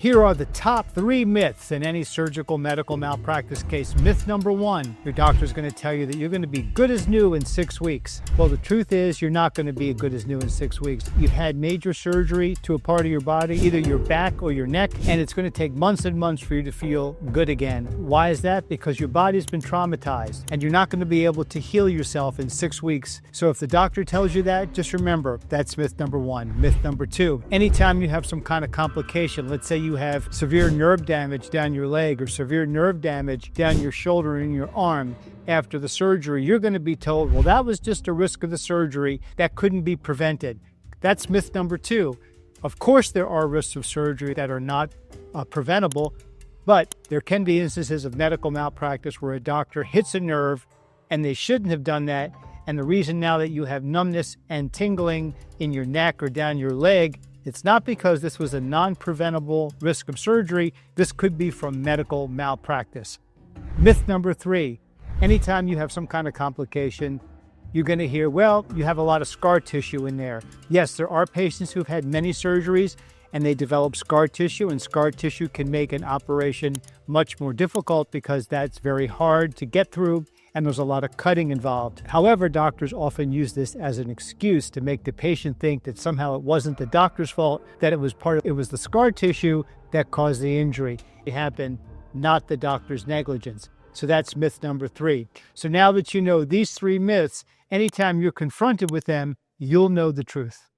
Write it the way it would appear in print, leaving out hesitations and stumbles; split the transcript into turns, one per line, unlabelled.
Here are the top 3 myths in any surgical medical malpractice case. Myth number 1, your doctor's going to tell you that you're going to be good as new in 6 weeks. Well, the truth is you're not going to be good as new in 6 weeks. You've had major surgery to a part of your body, either your back or your neck, and it's going to take months and months for you to feel good again. Why is that? Because your body's been traumatized and you're not going to be able to heal yourself in 6 weeks. So if the doctor tells you that, just remember, that's myth number 1. Myth number 2, anytime you have some kind of complication, let's say you have severe nerve damage down your leg or severe nerve damage down your shoulder and your arm after the surgery, you're going to be told, well, that was just a risk of the surgery that couldn't be prevented. That's myth number 2. Of course, there are risks of surgery that are not preventable, but there can be instances of medical malpractice where a doctor hits a nerve and they shouldn't have done that. And the reason now that you have numbness and tingling in your neck or down your leg, it's not because this was a non-preventable risk of surgery. This could be from medical malpractice. Myth number 3, anytime you have some kind of complication, you're going to hear, well, you have a lot of scar tissue in there. Yes, there are patients who've had many surgeries and they develop scar tissue, and scar tissue can make an operation much more difficult because that's very hard to get through and there's a lot of cutting involved. However, doctors often use this as an excuse to make the patient think that somehow it wasn't the doctor's fault, that it was the scar tissue that caused the injury. It happened, not the doctor's negligence. So that's myth number 3. So now that you know these 3 myths, anytime you're confronted with them, you'll know the truth.